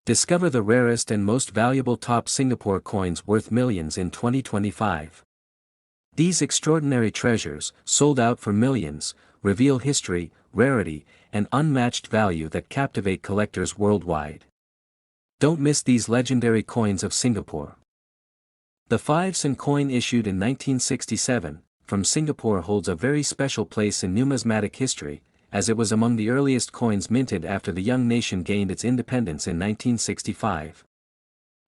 Discover the rarest and most valuable top Singapore coins worth millions in 2025. These extraordinary treasures, sold out for millions, reveal history, rarity, and unmatched value that captivate collectors worldwide. Don't miss these legendary coins of Singapore. The 5 cent coin issued in 1967, from Singapore holds a very special place in numismatic history, as it was among the earliest coins minted after the young nation gained its independence in 1965.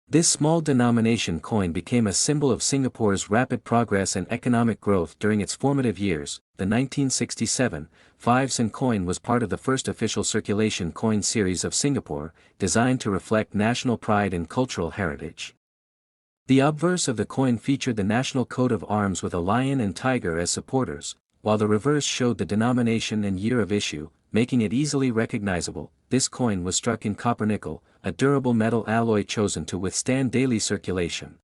This small denomination coin became a symbol of Singapore's rapid progress and economic growth during its formative years. The 1967 5 cent coin was part of the first official circulation coin series of Singapore, designed to reflect national pride and cultural heritage. The obverse of the coin featured the national coat of arms with a lion and tiger as supporters, while the reverse showed the denomination and year of issue, making it easily recognizable. This coin was struck in copper-nickel, a durable metal alloy chosen to withstand daily circulation.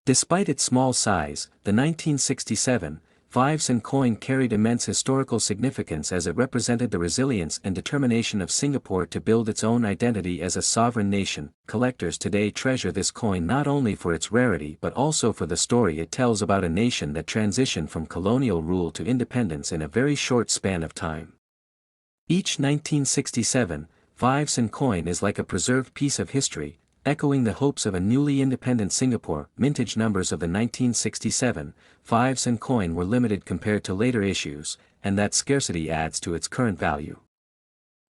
Despite its small size, the 1967 5 cent coin carried immense historical significance as it represented the resilience and determination of Singapore to build its own identity as a sovereign nation. Collectors today treasure this coin not only for its rarity but also for the story it tells about a nation that transitioned from colonial rule to independence in a very short span of time. Each 1967 5 cent coin is like a preserved piece of history, echoing the hopes of a newly independent Singapore. Mintage numbers of the 1967 5 cent coin were limited compared to later issues, and that scarcity adds to its current value.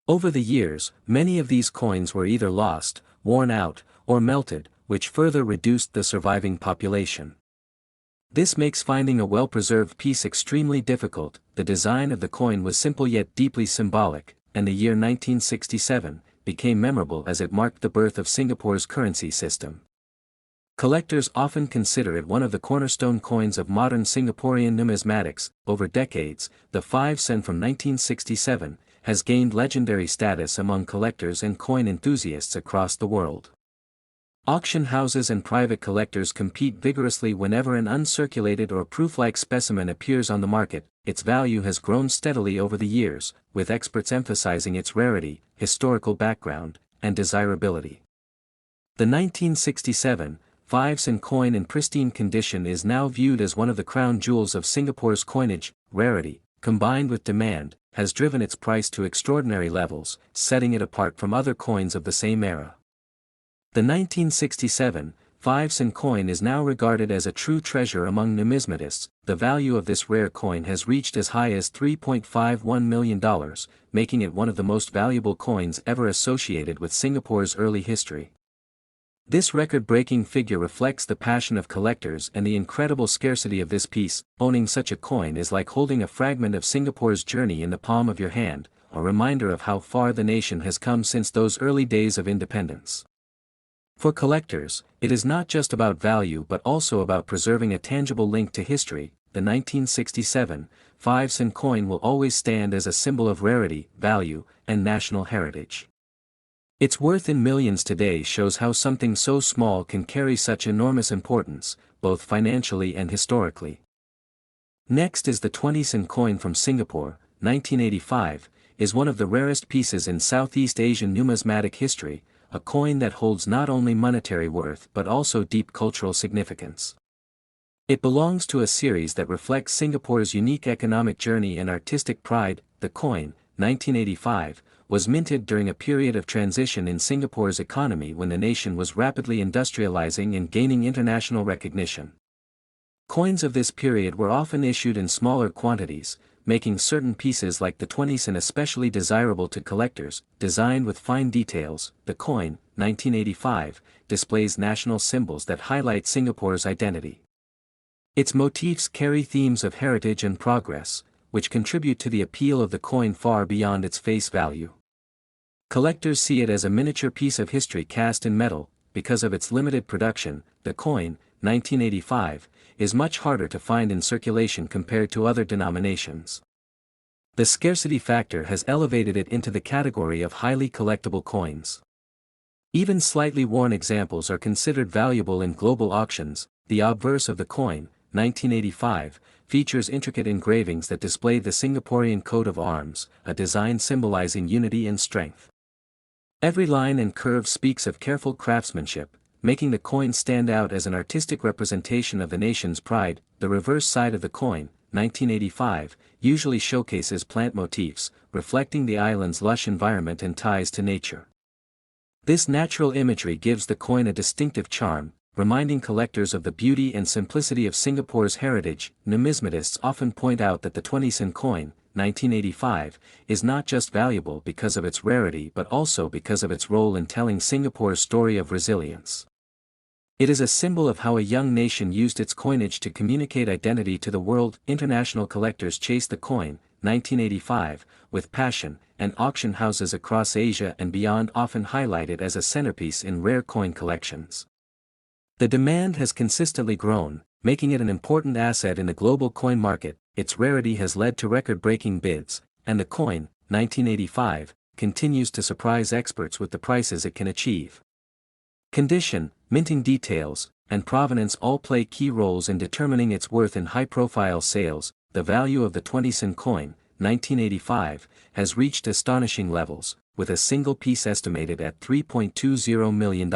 Over the years, many of these coins were either lost, worn out, or melted, which further reduced the surviving population. This makes finding a well-preserved piece extremely difficult. The design of the coin was simple yet deeply symbolic, and the year 1967 became memorable as it marked the birth of Singapore's currency system. Collectors often consider it one of the cornerstone coins of modern Singaporean numismatics. Over decades, the 5 cent from 1967 has gained legendary status among collectors and coin enthusiasts across the world. Auction houses and private collectors compete vigorously whenever an uncirculated or proof-like specimen appears on the market. Its value has grown steadily over the years, with experts emphasizing its rarity, historical background, and desirability. The 1967 5 cent coin in pristine condition is now viewed as one of the crown jewels of Singapore's coinage. Rarity, combined with demand, has driven its price to extraordinary levels, setting it apart from other coins of the same era. The 1967 5 cent coin is now regarded as a true treasure among numismatists. The value of this rare coin has reached as high as $3.51 million, making it one of the most valuable coins ever associated with Singapore's early history. This record-breaking figure reflects the passion of collectors and the incredible scarcity of this piece. Owning such a coin is like holding a fragment of Singapore's journey in the palm of your hand, a reminder of how far the nation has come since those early days of independence. For collectors, it is not just about value but also about preserving a tangible link to history. The 1967 5 cent coin will always stand as a symbol of rarity, value, and national heritage. Its worth in millions today shows how something so small can carry such enormous importance, both financially and historically. Next is the 20 cent coin from Singapore. 1985 is one of the rarest pieces in Southeast Asian numismatic history, a coin that holds not only monetary worth but also deep cultural significance. It belongs to a series that reflects Singapore's unique economic journey and artistic pride. The coin, 1985, was minted during a period of transition in Singapore's economy when the nation was rapidly industrializing and gaining international recognition. Coins of this period were often issued in smaller quantities, making certain pieces like the 20 cent especially desirable to collectors. Designed with fine details, the coin, 1985, displays national symbols that highlight Singapore's identity. Its motifs carry themes of heritage and progress, which contribute to the appeal of the coin far beyond its face value. Collectors see it as a miniature piece of history cast in metal. Because of its limited production, the coin, 1985, is much harder to find in circulation compared to other denominations. The scarcity factor has elevated it into the category of highly collectible coins. Even slightly worn examples are considered valuable in global auctions. The obverse of the coin, 1985, features intricate engravings that display the Singaporean coat of arms, a design symbolizing unity and strength. Every line and curve speaks of careful craftsmanship, making the coin stand out as an artistic representation of the nation's pride. The reverse side of the coin, 1985, usually showcases plant motifs, reflecting the island's lush environment and ties to nature. This natural imagery gives the coin a distinctive charm, reminding collectors of the beauty and simplicity of Singapore's heritage. Numismatists often point out that the 20-cent coin, 1985, is not just valuable because of its rarity but also because of its role in telling Singapore's story of resilience. It is a symbol of how a young nation used its coinage to communicate identity to the world. International collectors chase the coin, 1985, with passion, and auction houses across Asia and beyond often highlight it as a centerpiece in rare coin collections. The demand has consistently grown, making it an important asset in the global coin market. Its rarity has led to record-breaking bids, and the coin, 1985, continues to surprise experts with the prices it can achieve. Condition, minting details, and provenance all play key roles in determining its worth in high-profile sales. The value of the 20-cent coin, 1985, has reached astonishing levels, with a single piece estimated at $3.20 million.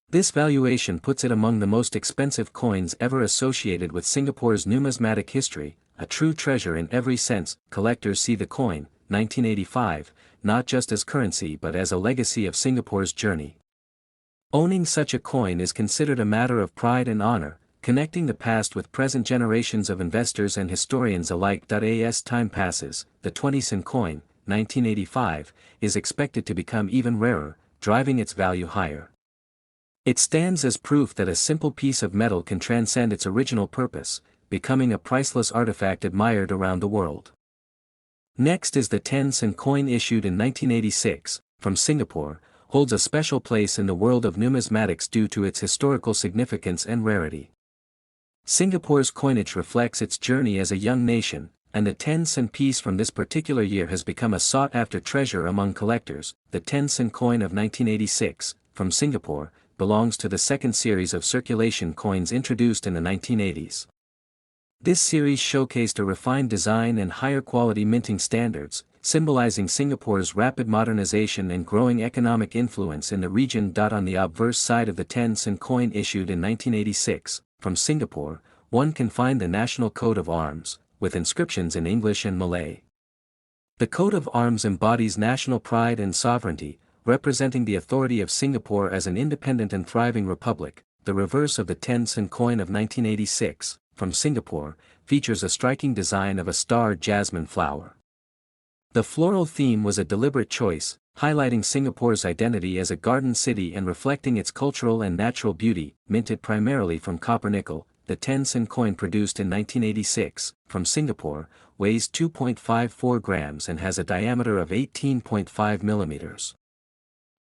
This valuation puts it among the most expensive coins ever associated with Singapore's numismatic history, a true treasure in every sense. Collectors see the coin, 1985, not just as currency but as a legacy of Singapore's journey. Owning such a coin is considered a matter of pride and honor, connecting the past with present. Generations of investors and historians alike. As time passes, the 20-cent coin, 1985, is expected to become even rarer, driving its value higher. It stands as proof that a simple piece of metal can transcend its original purpose, becoming a priceless artifact admired around the world. Next is the 10-cent coin issued in 1986, from Singapore, holds a special place in the world of numismatics due to its historical significance and rarity. Singapore's coinage reflects its journey as a young nation, and the 10-cent piece from this particular year has become a sought-after treasure among collectors. The 10-cent coin of 1986, from Singapore, belongs to the second series of circulation coins introduced in the 1980s. This series showcased a refined design and higher quality minting standards, symbolizing Singapore's rapid modernization and growing economic influence in the region. On the obverse side of the 10-cent coin issued in 1986, from Singapore, one can find the national coat of arms, with inscriptions in English and Malay. The coat of arms embodies national pride and sovereignty, representing the authority of Singapore as an independent and thriving republic. The reverse of the 10-cent coin of 1986, from Singapore, features a striking design of a star jasmine flower. The floral theme was a deliberate choice, highlighting Singapore's identity as a garden city and reflecting its cultural and natural beauty. Minted primarily from copper nickel, the 10-cent coin produced in 1986, from Singapore, weighs 2.54 grams and has a diameter of 18.5 millimeters.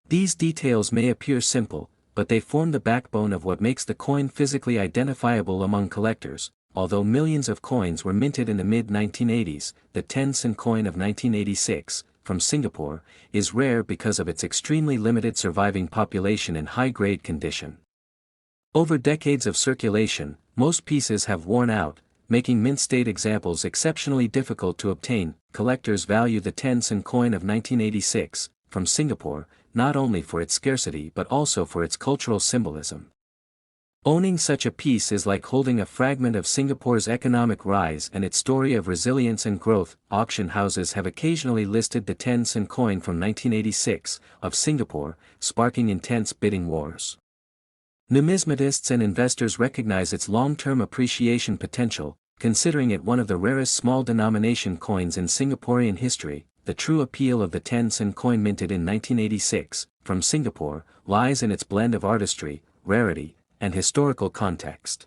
These details may appear simple, but they form the backbone of what makes the coin physically identifiable among collectors. Although millions of coins were minted in the mid-1980s, the 10-cent coin of 1986, from Singapore, is rare because of its extremely limited surviving population in high-grade condition. Over decades of circulation, most pieces have worn out, making mint-state examples exceptionally difficult to obtain. Collectors value the 10-cent coin of 1986, from Singapore, not only for its scarcity but also for its cultural symbolism. Owning such a piece is like holding a fragment of Singapore's economic rise and its story of resilience and growth. Auction houses have occasionally listed the 10-cent coin from 1986, of Singapore, sparking intense bidding wars. Numismatists and investors recognize its long-term appreciation potential, considering it one of the rarest small-denomination coins in Singaporean history. The true appeal of the 10-cent coin minted in 1986, from Singapore, lies in its blend of artistry, rarity, and historical context.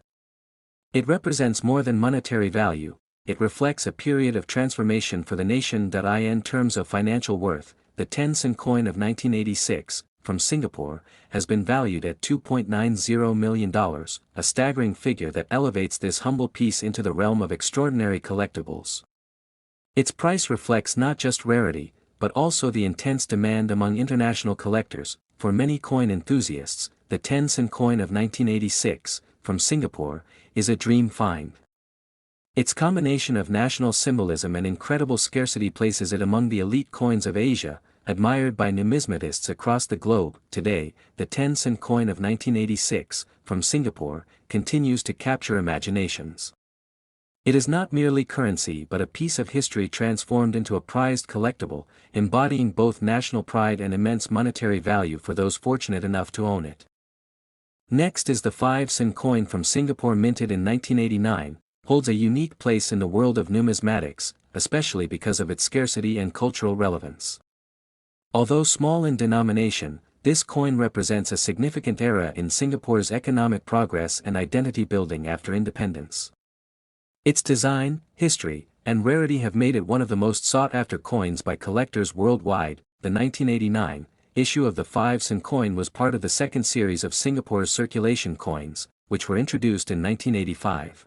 It represents more than monetary value, it reflects a period of transformation for the nation. In terms of financial worth, the 10-cent coin of 1986, from Singapore, has been valued at $2.90 million, a staggering figure that elevates this humble piece into the realm of extraordinary collectibles. Its price reflects not just rarity, but also the intense demand among international collectors. For many coin enthusiasts, the 10-cent coin of 1986, from Singapore, is a dream find. Its combination of national symbolism and incredible scarcity places it among the elite coins of Asia, admired by numismatists across the globe. Today, the 10-cent coin of 1986, from Singapore, continues to capture imaginations. It is not merely currency but a piece of history transformed into a prized collectible, embodying both national pride and immense monetary value for those fortunate enough to own it. Next is the 5-cent coin from Singapore, minted in 1989, holds a unique place in the world of numismatics, especially because of its scarcity and cultural relevance. Although small in denomination, this coin represents a significant era in Singapore's economic progress and identity building after independence. Its design, history, and rarity have made it one of the most sought-after coins by collectors worldwide. The 1989 issue of the 5-cent coin was part of the second series of Singapore's circulation coins, which were introduced in 1985.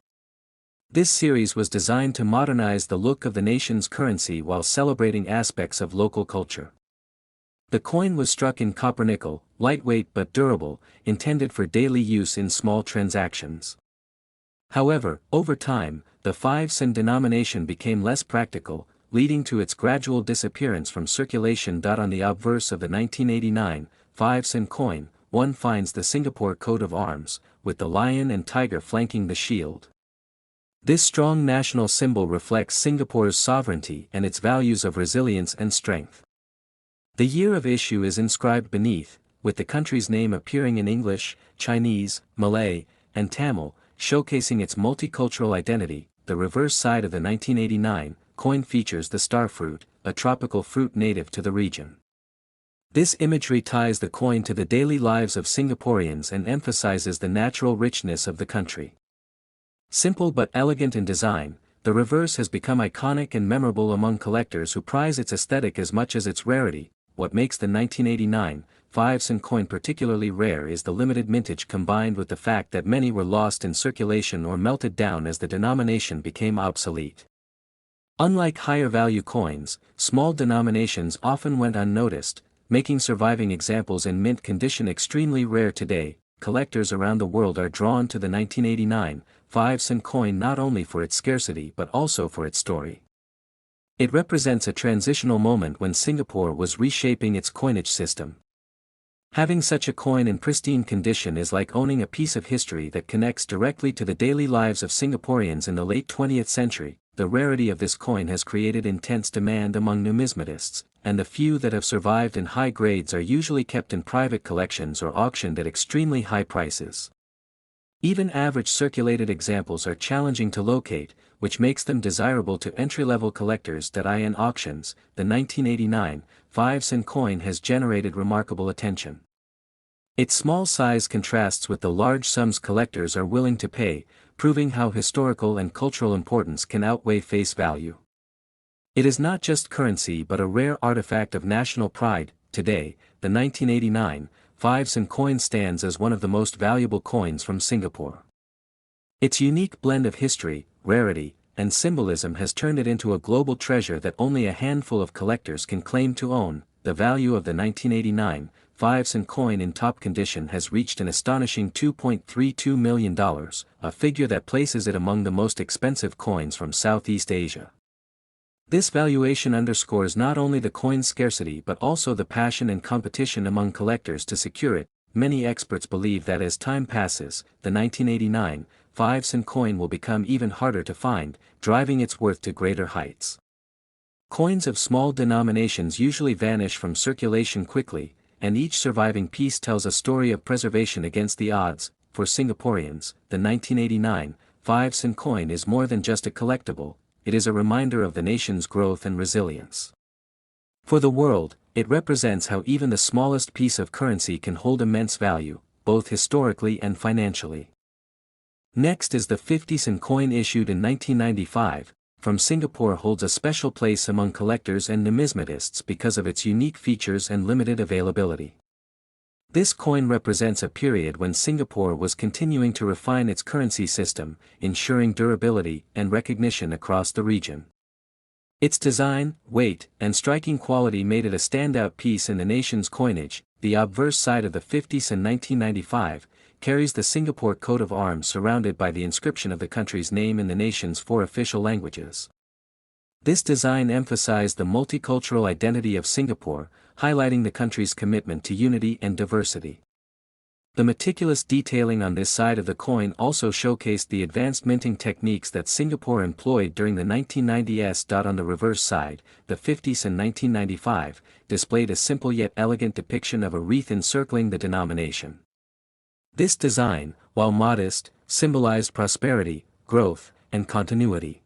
This series was designed to modernize the look of the nation's currency while celebrating aspects of local culture. The coin was struck in copper-nickel, lightweight but durable, intended for daily use in small transactions. However, over time, the 5-cent denomination became less practical, leading to its gradual disappearance from circulation. On the obverse of the 1989 5-cent coin, one finds the Singapore coat of arms, with the lion and tiger flanking the shield. This strong national symbol reflects Singapore's sovereignty and its values of resilience and strength. The year of issue is inscribed beneath, with the country's name appearing in English, Chinese, Malay, and Tamil, showcasing its multicultural identity. The reverse side of the 1989 coin features the star fruit, a tropical fruit native to the region. This imagery ties the coin to the daily lives of Singaporeans and emphasizes the natural richness of the country. Simple but elegant in design, the reverse has become iconic and memorable among collectors who prize its aesthetic as much as its rarity. What makes the 1989 5-cent coin particularly rare is the limited mintage combined with the fact that many were lost in circulation or melted down as the denomination became obsolete. Unlike higher-value coins, small denominations often went unnoticed, making surviving examples in mint condition extremely rare today. Collectors around the world are drawn to the 1989 5-cent coin not only for its scarcity but also for its story. It represents a transitional moment when Singapore was reshaping its coinage system. Having such a coin in pristine condition is like owning a piece of history that connects directly to the daily lives of Singaporeans in the late 20th century. The rarity of this coin has created intense demand among numismatists, and the few that have survived in high grades are usually kept in private collections or auctioned at extremely high prices. Even average circulated examples are challenging to locate, which makes them desirable to entry-level collectors. In auctions, the 1989 5-cent coin has generated remarkable attention. Its small size contrasts with the large sums collectors are willing to pay, proving how historical and cultural importance can outweigh face value. It is not just currency but a rare artifact of national pride. Today, the 1989 5-cent coin stands as one of the most valuable coins from Singapore. Its unique blend of history, rarity, and symbolism has turned it into a global treasure that only a handful of collectors can claim to own. The value of the 1989 5-cent coin in top condition has reached an astonishing $2.32 million, a figure that places it among the most expensive coins from Southeast Asia. This valuation underscores not only the coin's scarcity but also the passion and competition among collectors to secure it. Many experts believe that as time passes, the 1989 5-cent coin will become even harder to find, driving its worth to greater heights. Coins of small denominations usually vanish from circulation quickly, and each surviving piece tells a story of preservation against the odds. For Singaporeans, the 1989 5-cent coin is more than just a collectible, it is a reminder of the nation's growth and resilience. For the world, it represents how even the smallest piece of currency can hold immense value, both historically and financially. Next is the 50-cent coin issued in 1995, from Singapore holds a special place among collectors and numismatists because of its unique features and limited availability. This coin represents a period when Singapore was continuing to refine its currency system, ensuring durability and recognition across the region. Its design, weight, and striking quality made it a standout piece in the nation's coinage. The obverse side of the 50s in 1995 carries the Singapore coat of arms surrounded by the inscription of the country's name in the nation's 4 official languages. This design emphasized the multicultural identity of Singapore, highlighting the country's commitment to unity and diversity. The meticulous detailing on this side of the coin also showcased the advanced minting techniques that Singapore employed during the 1990s. On the reverse side, the 50s in 1995 displayed a simple yet elegant depiction of a wreath encircling the denomination. This design, while modest, symbolized prosperity, growth, and continuity.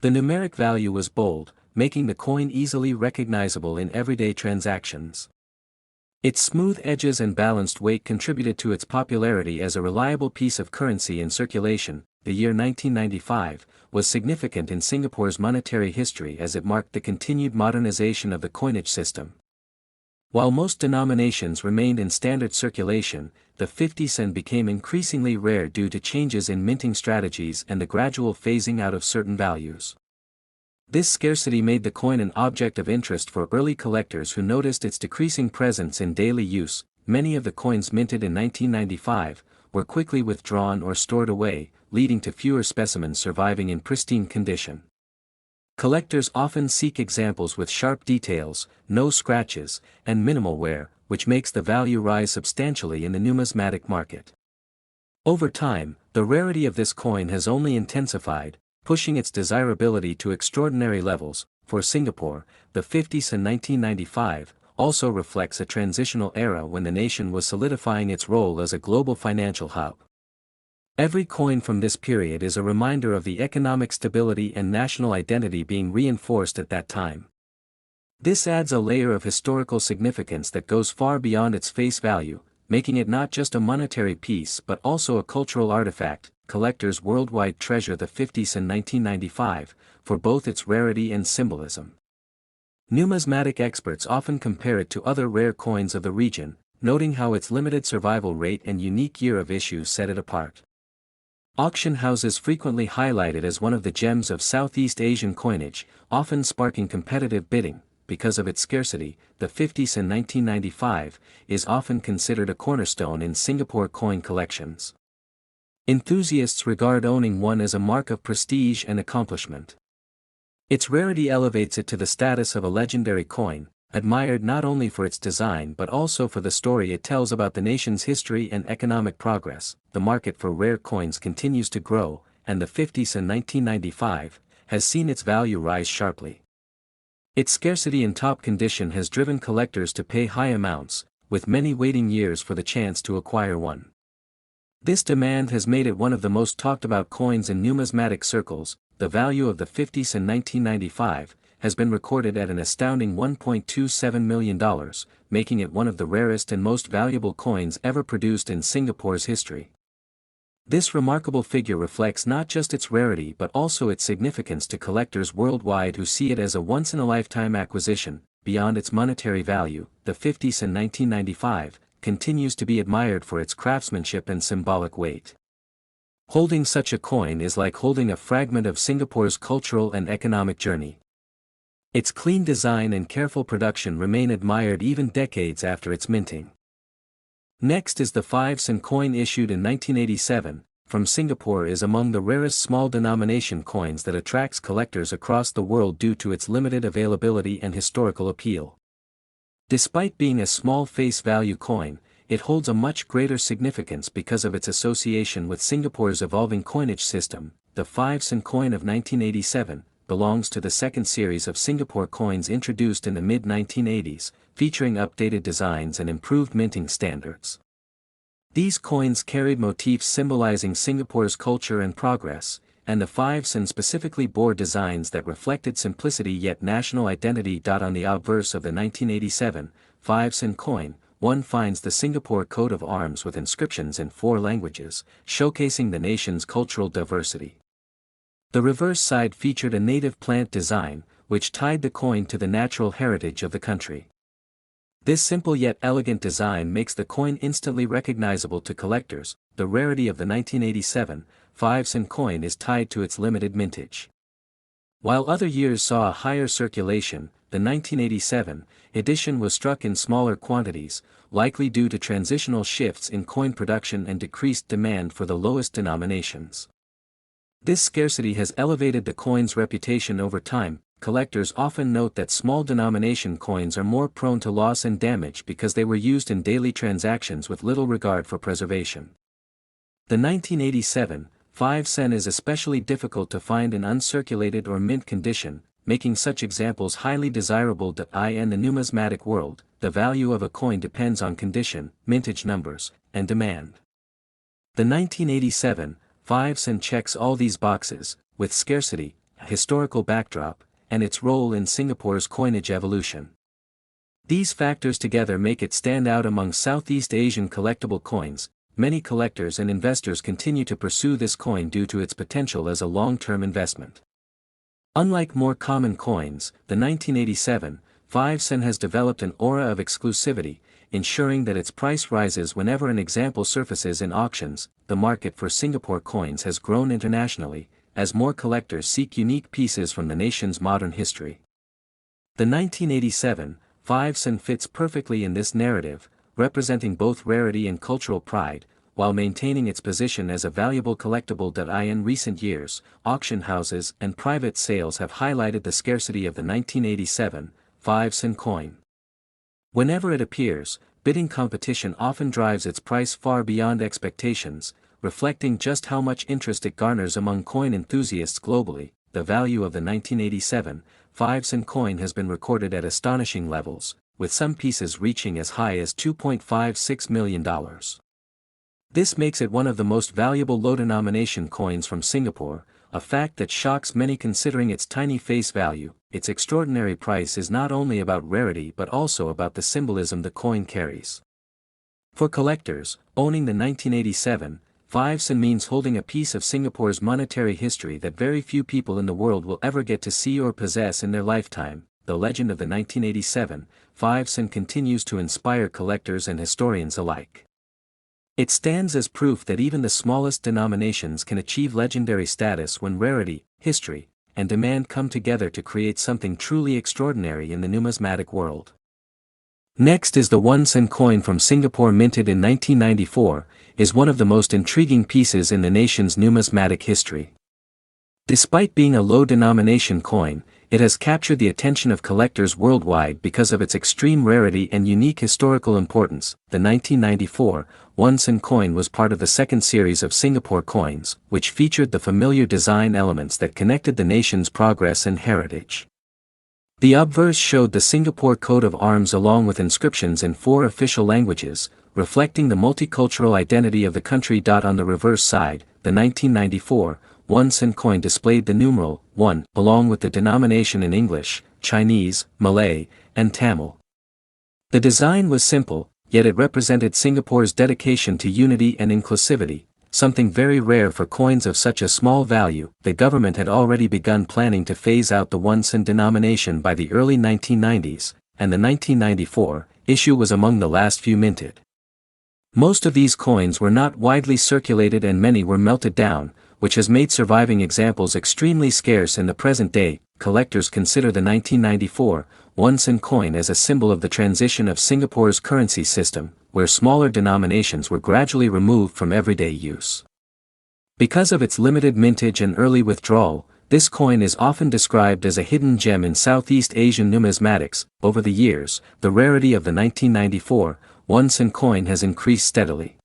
The numeric value was bold, making the coin easily recognizable in everyday transactions. Its smooth edges and balanced weight contributed to its popularity as a reliable piece of currency in circulation. The year 1995 was significant in Singapore's monetary history as it marked the continued modernization of the coinage system. While most denominations remained in standard circulation, the 50 sen became increasingly rare due to changes in minting strategies and the gradual phasing out of certain values. This scarcity made the coin an object of interest for early collectors who noticed its decreasing presence in daily use. Many of the coins minted in 1995 were quickly withdrawn or stored away, leading to fewer specimens surviving in pristine condition. Collectors often seek examples with sharp details, no scratches, and minimal wear, which makes the value rise substantially in the numismatic market. Over time, the rarity of this coin has only intensified, pushing its desirability to extraordinary levels. For Singapore, the 50s in 1995 also reflects a transitional era when the nation was solidifying its role as a global financial hub. Every coin from this period is a reminder of the economic stability and national identity being reinforced at that time. This adds a layer of historical significance that goes far beyond its face value, making it not just a monetary piece but also a cultural artifact. Collectors worldwide treasure the 50s in 1995 for both its rarity and symbolism. Numismatic experts often compare it to other rare coins of the region, noting how its limited survival rate and unique year of issue set it apart. Auction houses frequently highlight it as one of the gems of Southeast Asian coinage, often sparking competitive bidding. Because of its scarcity, the 50s in 1995 is often considered a cornerstone in Singapore coin collections. Enthusiasts regard owning one as a mark of prestige and accomplishment. Its rarity elevates it to the status of a legendary coin, admired not only for its design but also for the story it tells about the nation's history and economic progress. The market for rare coins continues to grow, and the 50s in 1995 has seen its value rise sharply. Its scarcity in top condition has driven collectors to pay high amounts, with many waiting years for the chance to acquire one. This demand has made it one of the most talked about coins in numismatic circles. The value of the 50s in 1995 has been recorded at an astounding $1.27 million, making it one of the rarest and most valuable coins ever produced in Singapore's history. This remarkable figure reflects not just its rarity but also its significance to collectors worldwide who see it as a once-in-a-lifetime acquisition. Beyond its monetary value, the 50s in 1995 continues to be admired for its craftsmanship and symbolic weight. Holding such a coin is like holding a fragment of Singapore's cultural and economic journey. Its clean design and careful production remain admired even decades after its minting. Next is the 5 sen coin issued in 1987, from Singapore. Is among the rarest small denomination coins that attracts collectors across the world due to its limited availability and historical appeal. Despite being a small face value coin, it holds a much greater significance because of its association with Singapore's evolving coinage system. The 5 sen coin of 1987 belongs to the second series of Singapore coins introduced in the mid-1980s, featuring updated designs and improved minting standards. These coins carried motifs symbolizing Singapore's culture and progress, and the 5 sen specifically bore designs that reflected simplicity yet national identity. On the obverse of the 1987 5 sen coin, one finds the Singapore coat of arms with inscriptions in 4 languages, showcasing the nation's cultural diversity. The reverse side featured a native plant design, which tied the coin to the natural heritage of the country. This simple yet elegant design makes the coin instantly recognizable to collectors. The rarity of the 1987 5 sen coin is tied to its limited mintage. While other years saw a higher circulation, the 1987 edition was struck in smaller quantities, likely due to transitional shifts in coin production and decreased demand for the lowest denominations. This scarcity has elevated the coin's reputation over time. collectors often note that small denomination coins are more prone to loss and damage because they were used in daily transactions with little regard for preservation. The 1987 5 sen is especially difficult to find in uncirculated or mint condition, making such examples highly desirable. In the numismatic world, the value of a coin depends on condition, mintage numbers, and demand. The 1987 5 sen checks all these boxes, with scarcity, historical backdrop, and its role in Singapore's coinage evolution. These factors together make it stand out among Southeast Asian collectible coins. Many collectors and investors continue to pursue this coin due to its potential as a long-term investment. Unlike more common coins, the 1987 5 sen has developed an aura of exclusivity, ensuring that its price rises whenever an example surfaces in auctions. The market for Singapore coins has grown internationally, as more collectors seek unique pieces from the nation's modern history. The 1987 5 sen fits perfectly in this narrative, representing both rarity and cultural pride, while maintaining its position as a valuable collectible. In recent years, auction houses and private sales have highlighted the scarcity of the 1987 5 sen coin. Whenever it appears, bidding competition often drives its price far beyond expectations, reflecting just how much interest it garners among coin enthusiasts globally. The value of the 1987 5 sen coin has been recorded at astonishing levels, with some pieces reaching as high as $2.56 million. This makes it one of the most valuable low-denomination coins from Singapore, a fact that shocks many considering its tiny face value. Its extraordinary price is not only about rarity but also about the symbolism the coin carries. For collectors, owning the 1987 5 sen means holding a piece of Singapore's monetary history that very few people in the world will ever get to see or possess in their lifetime. The legend of the 1987 5 sen continues to inspire collectors and historians alike. It stands as proof that even the smallest denominations can achieve legendary status when rarity, history, and demand come together to create something truly extraordinary in the numismatic world. Next is the 1 sen coin from Singapore, minted in 1994, is one of the most intriguing pieces in the nation's numismatic history. Despite being a low-denomination coin, it has captured the attention of collectors worldwide because of its extreme rarity and unique historical importance. The 1994 1 sen coin was part of the second series of Singapore coins, which featured the familiar design elements that connected the nation's progress and heritage. The obverse showed the Singapore coat of arms along with inscriptions in 4 official languages, reflecting the multicultural identity of the country. On the reverse side, the 1994 1 sen coin displayed the numeral 1, along with the denomination in English, Chinese, Malay, and Tamil. The design was simple, yet it represented Singapore's dedication to unity and inclusivity, something very rare for coins of such a small value. The government had already begun planning to phase out the 1 sen denomination by the early 1990s, and the 1994 issue was among the last few minted. Most of these coins were not widely circulated and many were melted down, which has made surviving examples extremely scarce in the present day. Collectors consider the 1994 1 sen coin as a symbol of the transition of Singapore's currency system, where smaller denominations were gradually removed from everyday use. Because of its limited mintage and early withdrawal, this coin is often described as a hidden gem in Southeast Asian numismatics. Over the years, the rarity of the 1994 1 sen coin has increased steadily.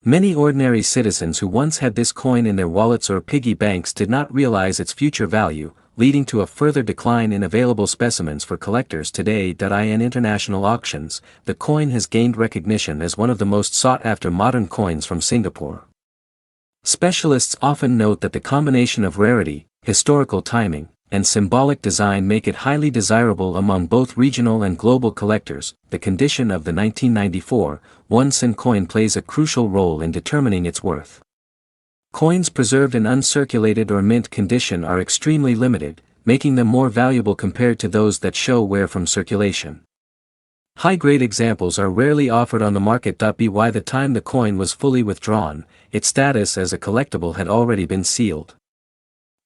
Many ordinary citizens who once had this coin in their wallets or piggy banks did not realize its future value, leading to a further decline in available specimens for collectors today. In international auctions, the coin has gained recognition as one of the most sought-after modern coins from Singapore. Specialists often note that the combination of rarity, historical timing, and symbolic design make it highly desirable among both regional and global collectors. The condition of the 1994 1 sen coin plays a crucial role in determining its worth. Coins preserved in uncirculated or mint condition are extremely limited, making them more valuable compared to those that show wear from circulation. High-grade examples are rarely offered on the market. By the time the coin was fully withdrawn, its status as a collectible had already been sealed.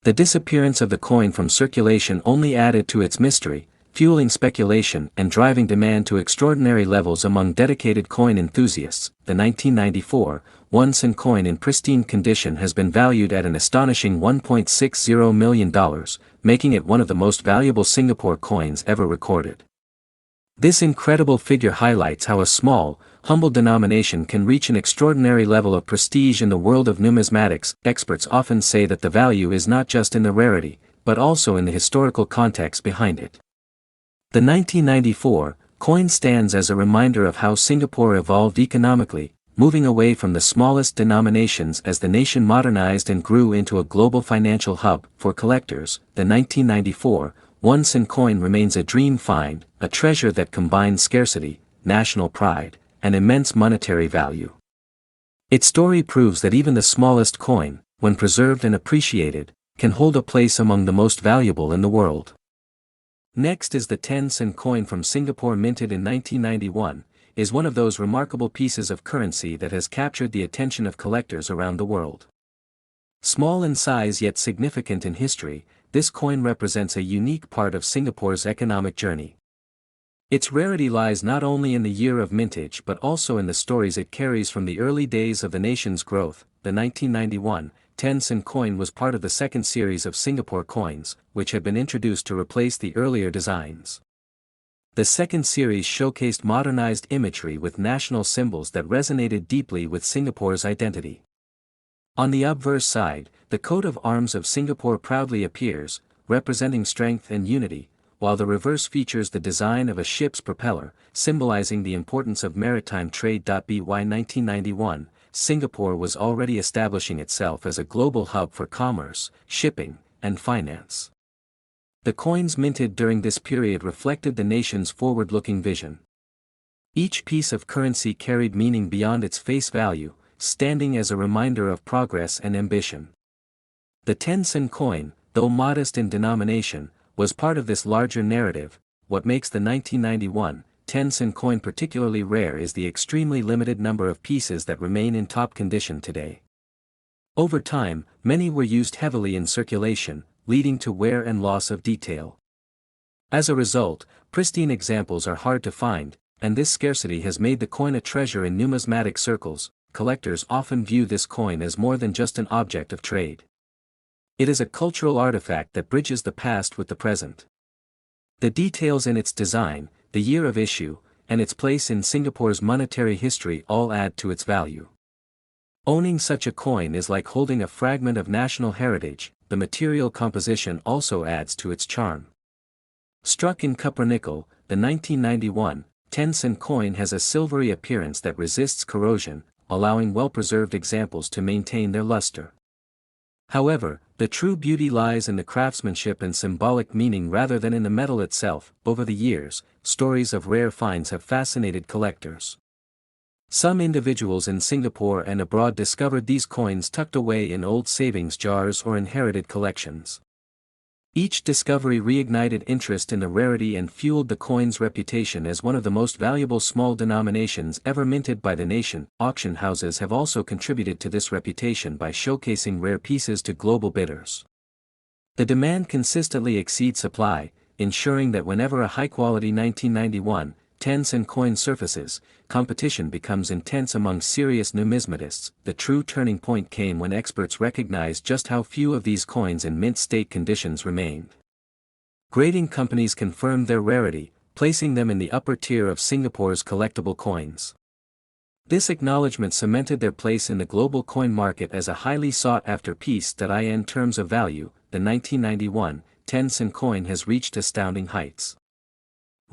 The disappearance of the coin from circulation only added to its mystery, fueling speculation and driving demand to extraordinary levels among dedicated coin enthusiasts. The 1994 1 cent coin in pristine condition has been valued at an astonishing $1.60 million, making it one of the most valuable Singapore coins ever recorded. This incredible figure highlights how a small, humble denomination can reach an extraordinary level of prestige in the world of numismatics. Experts often say that the value is not just in the rarity, but also in the historical context behind it. The 1994 coin stands as a reminder of how Singapore evolved economically, moving away from the smallest denominations as the nation modernized and grew into a global financial hub. For collectors, the 1994 1 cent coin remains a dream find, a treasure that combines scarcity, national pride, and immense monetary value. Its story proves that even the smallest coin, when preserved and appreciated, can hold a place among the most valuable in the world. Next is the 10 cent coin from Singapore, minted in 1991, is one of those remarkable pieces of currency that has captured the attention of collectors around the world. Small in size yet significant in history, this coin represents a unique part of Singapore's economic journey. Its rarity lies not only in the year of mintage but also in the stories it carries from the early days of the nation's growth. The 1991 10 cent coin was part of the second series of Singapore coins, which had been introduced to replace the earlier designs. The second series showcased modernized imagery with national symbols that resonated deeply with Singapore's identity. On the obverse side, the coat of arms of Singapore proudly appears, representing strength and unity, while the reverse features the design of a ship's propeller, symbolizing the importance of maritime trade. By 1991, Singapore was already establishing itself as a global hub for commerce, shipping, and finance. The coins minted during this period reflected the nation's forward-looking vision. Each piece of currency carried meaning beyond its face value, standing as a reminder of progress and ambition. The 10 cent coin, though modest in denomination, was part of this larger narrative. What makes the 1991 10 cent coin particularly rare is the extremely limited number of pieces that remain in top condition today. Over time, many were used heavily in circulation, leading to wear and loss of detail. As a result, pristine examples are hard to find, and this scarcity has made the coin a treasure in numismatic circles. Collectors often view this coin as more than just an object of trade. It is a cultural artifact that bridges the past with the present. The details in its design, the year of issue, and its place in Singapore's monetary history all add to its value. Owning such a coin is like holding a fragment of national heritage. The material composition also adds to its charm. Struck in cupronickel, the 1991 10 cent coin has a silvery appearance that resists corrosion, allowing well-preserved examples to maintain their luster. However, the true beauty lies in the craftsmanship and symbolic meaning rather than in the metal itself. Over the years, stories of rare finds have fascinated collectors. Some individuals in Singapore and abroad discovered these coins tucked away in old savings jars or inherited collections. Each discovery reignited interest in the rarity and fueled the coin's reputation as one of the most valuable small denominations ever minted by the nation. Auction houses have also contributed to this reputation by showcasing rare pieces to global bidders. The demand consistently exceeds supply, ensuring that whenever a high-quality 1991 10 cent coin surfaces, competition becomes intense among serious numismatists. The true turning point came when experts recognized just how few of these coins in mint state conditions remained. Grading companies confirmed their rarity, placing them in the upper tier of Singapore's collectible coins. This acknowledgement cemented their place in the global coin market as a highly sought-after piece. In terms of value, the 1991 10 cent coin has reached astounding heights.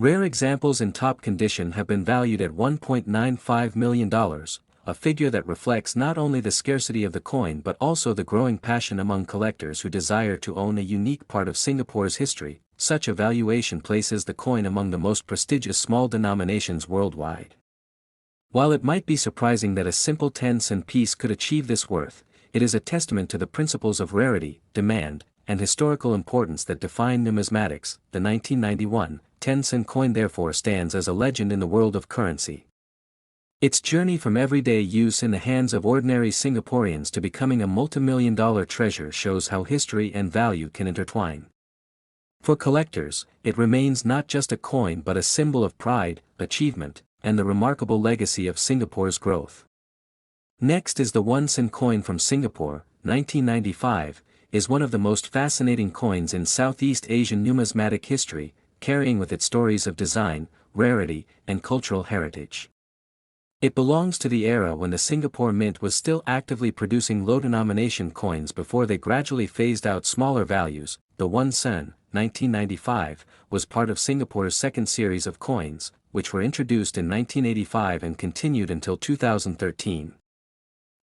Rare examples in top condition have been valued at $1.95 million, a figure that reflects not only the scarcity of the coin but also the growing passion among collectors who desire to own a unique part of Singapore's history. Such a valuation places the coin among the most prestigious small denominations worldwide. While it might be surprising that a simple 10 cent piece could achieve this worth, it is a testament to the principles of rarity, demand, and historical importance that define numismatics. The 1991 10 cent coin therefore stands as a legend in the world of currency. Its journey from everyday use in the hands of ordinary Singaporeans to becoming a multimillion-dollar treasure shows how history and value can intertwine. For collectors, it remains not just a coin but a symbol of pride, achievement, and the remarkable legacy of Singapore's growth. Next is the 1 cent coin from Singapore, 1995, is one of the most fascinating coins in Southeast Asian numismatic history, carrying with it stories of design, rarity, and cultural heritage. It belongs to the era when the Singapore Mint was still actively producing low-denomination coins before they gradually phased out smaller values. The 1 cent, 1995, was part of Singapore's second series of coins, which were introduced in 1985 and continued until 2013.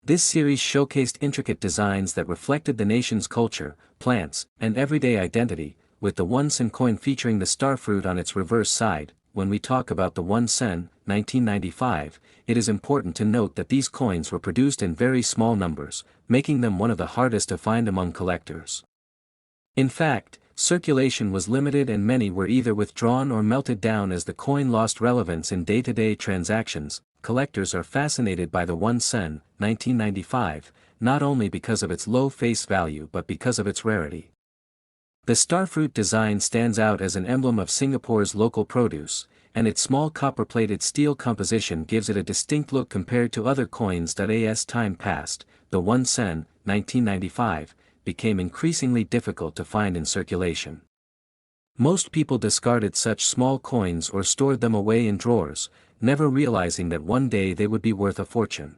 This series showcased intricate designs that reflected the nation's culture, plants, and everyday identity, with the 1 cent coin featuring the star fruit on its reverse side. When we talk about the 1 cent, 1995, it is important to note that these coins were produced in very small numbers, making them one of the hardest to find among collectors. In fact, circulation was limited and many were either withdrawn or melted down as the coin lost relevance in day-to-day transactions. Collectors are fascinated by the 1 cent, 1995, not only because of its low face value but because of its rarity. The starfruit design stands out as an emblem of Singapore's local produce, and its small copper-plated steel composition gives it a distinct look compared to other coins. As time passed, the 1 cent, 1995, became increasingly difficult to find in circulation. Most people discarded such small coins or stored them away in drawers, never realizing that one day they would be worth a fortune.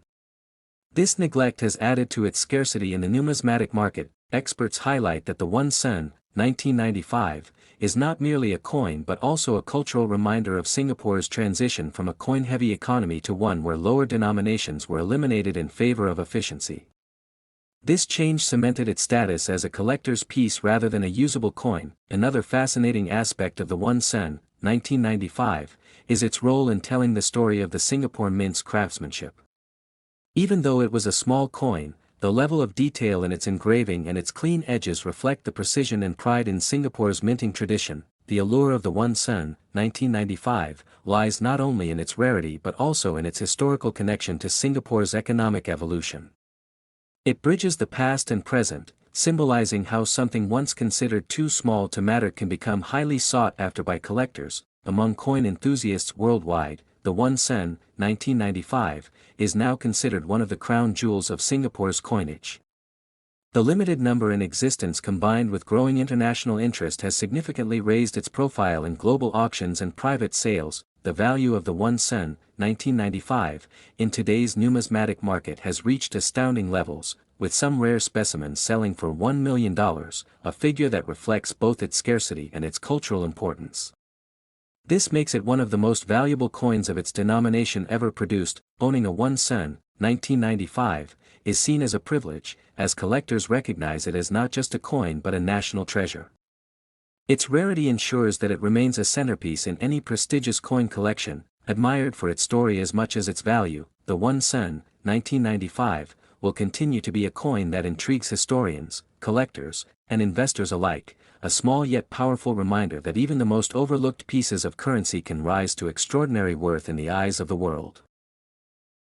This neglect has added to its scarcity in the numismatic market. Experts highlight that the 1 cent, 1995, is not merely a coin but also a cultural reminder of Singapore's transition from a coin-heavy economy to one where lower denominations were eliminated in favor of efficiency. This change cemented its status as a collector's piece rather than a usable coin. Another fascinating aspect of the 1 cent, 1995, is its role in telling the story of the Singapore Mint's craftsmanship. Even though it was a small coin, the level of detail in its engraving and its clean edges reflect the precision and pride in Singapore's minting tradition. The allure of the 1 cent, 1995, lies not only in its rarity but also in its historical connection to Singapore's economic evolution. It bridges the past and present, symbolizing how something once considered too small to matter can become highly sought after by collectors. Among coin enthusiasts worldwide, the 1 cent, 1995, is now considered one of the crown jewels of Singapore's coinage. The limited number in existence combined with growing international interest has significantly raised its profile in global auctions and private sales. The value of the 1 cent, 1995, in today's numismatic market has reached astounding levels, with some rare specimens selling for $1 million, a figure that reflects both its scarcity and its cultural importance. This makes it one of the most valuable coins of its denomination ever produced. Owning a 1 cent, 1995, is seen as a privilege, as collectors recognize it as not just a coin but a national treasure. Its rarity ensures that it remains a centerpiece in any prestigious coin collection, admired for its story as much as its value. The 1 cent, 1995, will continue to be a coin that intrigues historians, collectors, and investors alike, a small yet powerful reminder that even the most overlooked pieces of currency can rise to extraordinary worth in the eyes of the world.